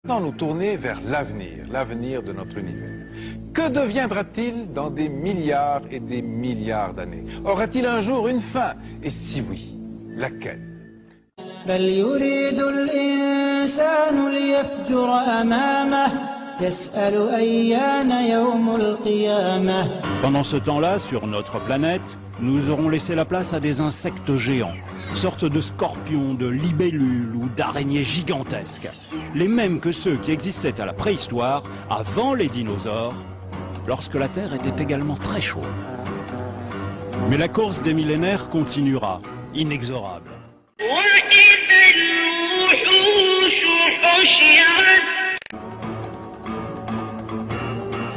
Nous tourner vers l'avenir de notre univers. Que deviendra-t-il dans des milliards et des milliards d'années? Aura-t-il un jour une fin? Et si oui, laquelle? بل يريد الإنسان ليفجر أمامه يسأل أيان يوم القيامة. Pendant ce temps-là, sur notre planète, nous aurons laissé la place à des insectes géants, sortes de scorpions, de libellules ou d'araignées gigantesques, les mêmes que ceux qui existaient à la préhistoire, avant les dinosaures, lorsque la Terre était également très chaude. Mais la course des millénaires continuera, inexorable.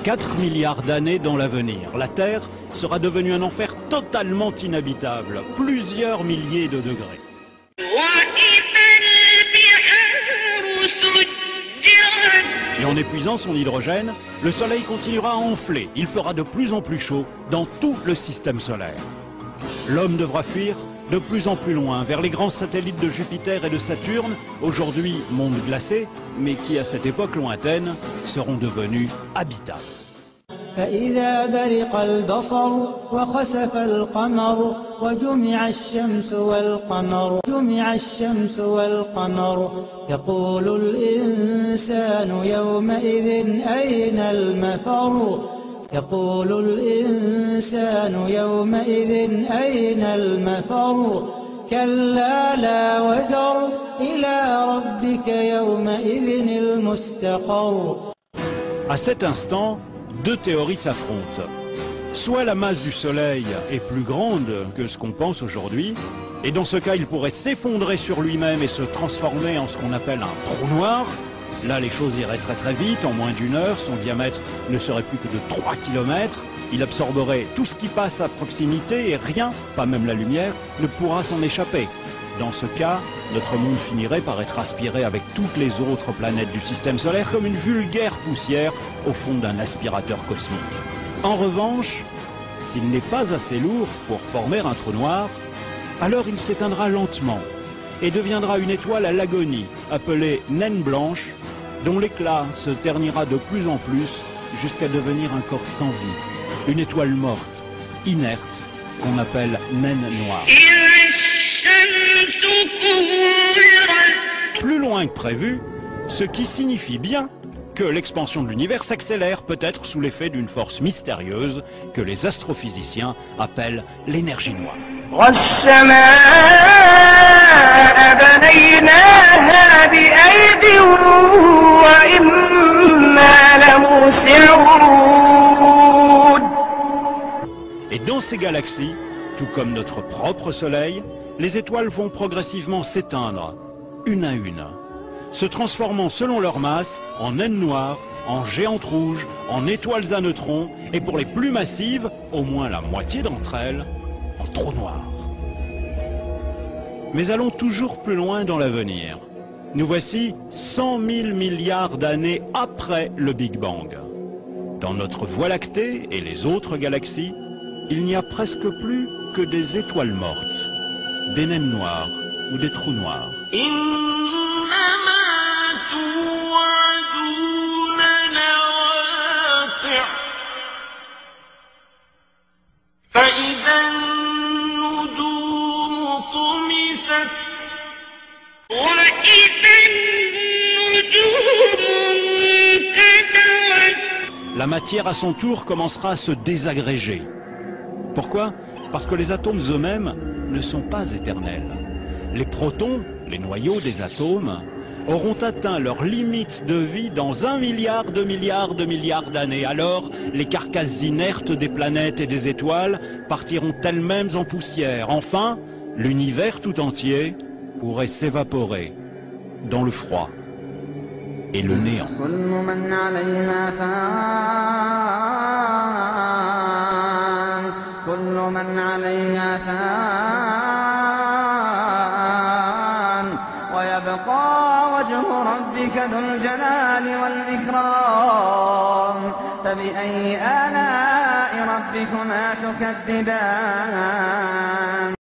4 milliards d'années dans l'avenir, la Terre sera devenue un enfer totalement inhabitable, plusieurs milliers de degrés. Et en épuisant son hydrogène, le Soleil continuera à enfler. Il fera de plus en plus chaud dans tout le système solaire. L'homme devra fuir de plus en plus loin, vers les grands satellites de Jupiter et de Saturne, aujourd'hui mondes glacés, mais qui à cette époque lointaine seront devenus habitables. فإذا برق البصر وخسف القمر وجمع الشمس والقمر يقول الإنسان يومئذ أين المفر كلا لا وزر إلى ربك يومئذ المستقر. À cet instant, deux théories s'affrontent. Soit la masse du Soleil est plus grande que ce qu'on pense aujourd'hui, et dans ce cas il pourrait s'effondrer sur lui-même et se transformer en ce qu'on appelle un trou noir. Là les choses iraient très très vite, en moins d'une heure, son diamètre ne serait plus que de 3 km, il absorberait tout ce qui passe à proximité et rien, pas même la lumière, ne pourra s'en échapper. Dans ce cas, notre monde finirait par être aspiré avec toutes les autres planètes du système solaire comme une vulgaire poussière au fond d'un aspirateur cosmique. En revanche, s'il n'est pas assez lourd pour former un trou noir, alors il s'éteindra lentement et deviendra une étoile à l'agonie, appelée naine blanche, dont l'éclat se ternira de plus en plus jusqu'à devenir un corps sans vie, une étoile morte, inerte, qu'on appelle naine noire. Plus loin que prévu, ce qui signifie bien que l'expansion de l'univers s'accélère peut-être sous l'effet d'une force mystérieuse que les astrophysiciens appellent l'énergie noire. Et dans ces galaxies, tout comme notre propre Soleil, les étoiles vont progressivement s'éteindre, une à une, se transformant selon leur masse en naines noires, en géantes rouges, en étoiles à neutrons, et pour les plus massives, au moins la moitié d'entre elles, en trous noirs. Mais allons toujours plus loin dans l'avenir. Nous voici 100 000 milliards d'années après le Big Bang. Dans notre Voie lactée et les autres galaxies, il n'y a presque plus que des étoiles mortes, des naines noires ou des trous noirs. La matière à son tour commencera à se désagréger. Pourquoi? Parce que les atomes eux-mêmes ne sont pas éternels. Les protons, les noyaux des atomes, auront atteint leur limite de vie dans 1 milliard de milliards de milliards d'années. Alors, les carcasses inertes des planètes et des étoiles partiront elles-mêmes en poussière. Enfin, l'univers tout entier pourrait s'évaporer dans le froid et le néant. فبأي آلاء ربكما تكذبان